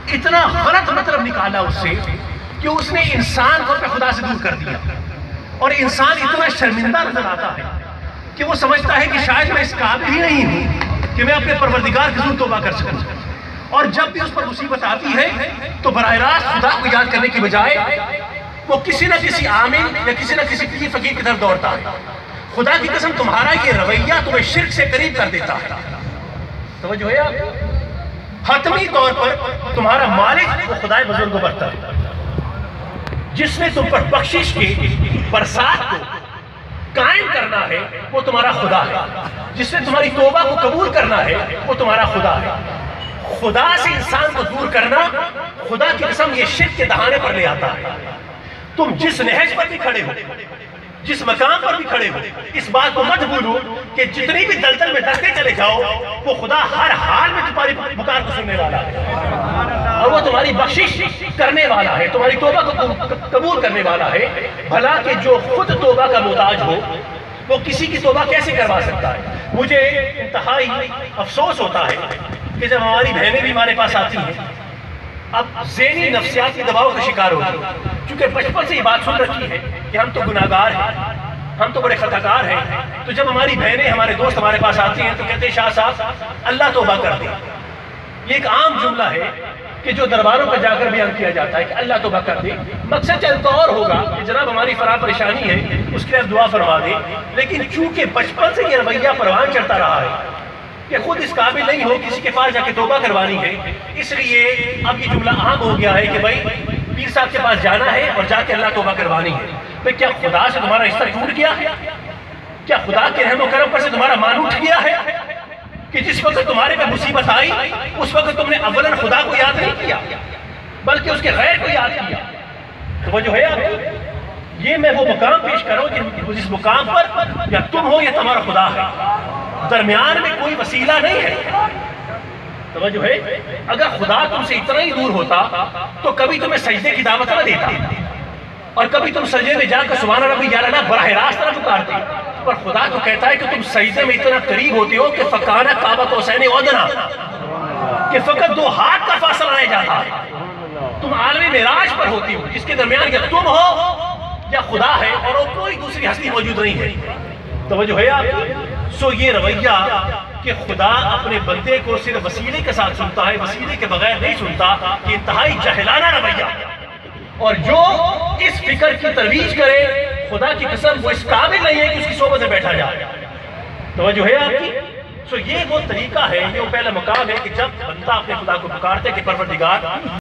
اتنا غلط مطلب نکالا اس سے کہ اس نے انسان کو اپنے خدا سے دور کر دیا، اور انسان اتنا شرمندہ نظر آتا ہے کہ وہ سمجھتا ہے کہ شاید میں اس قابل ہی نہیں ہوں کہ میں اپنے پروردگار کے حضور توبہ کر سکوں، اور جب بھی اس پر مصیبت آتی ہے تو براہ راست خدا کو یاد کرنے کی بجائے وہ کسی نہ کسی عامل یا کسی نہ کسی پیر فقیر کی طرف دوڑتا ہے۔ خدا کی قسم تمہارا یہ رویہ تمہیں شرک سے قریب کر دیتا ہے۔ توجہ ہے آپ؟ حتمی طور پر تمہارا مالک وہ خدائے بزرگ و برتر ہے جس نے تم پر بخشش کے برسات کو قائم کرنا ہے، وہ تمہارا خدا ہے۔ جس نے تمہاری توبہ کو قبول کرنا ہے، وہ تمہارا خدا ہے۔ خدا سے انسان کو دور کرنا خدا کی قسم یہ شرک کے دہانے پر لے آتا ہے۔ تم جس نہج پر بھی کھڑے ہو، جس مقام پر بھی کھڑے ہو، اس بات کو مت بھولو کہ جتنی بھی دلدل میں ڈھستے چلے جاؤ، وہ خدا ہر حال میں تمہاری پکار کو سننے والا ہے، اور وہ تمہاری بخشش کرنے والا ہے، تمہاری توبہ کو قبول کرنے والا ہے۔ بھلا کہ جو خود توبہ کا محتاج ہو وہ کسی کی توبہ کیسے کروا سکتا ہے؟ مجھے انتہائی افسوس ہوتا ہے کہ جب ہماری بہنیں بھی ہمارے پاس آتی ہیں، اب ذہنی نفسیاتی دباؤ کا شکار ہوتی ہیں، چونکہ بچپن سے یہ بات سن رکھی ہے کہ ہم تو گناہگار ہیں، ہم تو بڑے خطاکار ہیں، تو جب ہماری بہنیں ہمارے دوست ہمارے پاس آتی ہیں تو کہتے ہیں شاہ صاحب اللہ توبہ کر دے۔ یہ ایک عام جملہ ہے کہ جو درباروں پر جا کر بیان کیا جاتا ہے کہ اللہ توبہ کر دے۔ مقصد چند اور ہوگا کہ جناب ہماری فلاں پریشانی ہے، اس کے لیے دعا فرما دے، لیکن چونکہ بچپن سے یہ رویہ پروان چڑھتا رہا ہے کہ خود اس قابل نہیں ہو کسی کے پاس جا کے توبہ کروانی ہے، اس لیے اب یہ جملہ عام ہو گیا ہے کہ بھائی پیر صاحب کے پاس جانا ہے اور جا کے اللہ توبہ کروانی ہے۔ بھائی کیا خدا سے تمہارا رشتہ ٹوٹ گیا ہے؟ کیا خدا کے رحم و کرم پر سے تمہارا مان اٹھ گیا ہے کہ جس وقت تمہارے پہ مصیبت آئی اس وقت تم نے اولاً خدا کو یاد نہیں کیا بلکہ اس کے غیر کو یاد کیا؟ تو وہ جو ہے یہ میں وہ مقام پیش کروں کہ جس مقام پر یا تم ہو یا تمہارا خدا ہے، درمیان میں کوئی وسیلہ نہیں ہے۔ توجہ ہے؟ اگر خدا تم سے اتنا ہی دور ہوتا تو کبھی تمہیں سجدے کی دعوت نہ دیتا، اور کبھی تم سجدے میں جا کر سبحان ربی یا اعلیٰ براہ راست نہ پکارتے، پر خدا تو کہتا ہے کہ تم سجدے میں اتنا قریب ہوتے ہو کہ فکانہ کعبہ قوسین ادنیٰ، کہ فقط 2 ہاتھ کا فاصلہ رہ جاتا ہے۔ تم عالم معراج پر ہوتی ہو جس کے درمیان یا تم ہو یا خدا ہے، اور وہ کوئی دوسری ہستی موجود نہیں ہے۔ توجہ ہے آپ؟ سو یہ رویہ کہ خدا اپنے بندے کو صرف وسیلے کے ساتھ سنتا ہے، وسیلے کے بغیر نہیں سنتا، کہ انتہائی جاہلانہ رویہ، اور جو اس فکر کی ترویج کرے خدا کی قسم وہ اس قابل نہیں ہے کہ اس کی صحبت میں بیٹھا جائے۔ توجہ ہے آپ کی؟ سو یہ وہ طریقہ ہے، یہ وہ پہلا مقام ہے کہ جب بندہ اپنے خدا کو پکارتے کہ پروردگار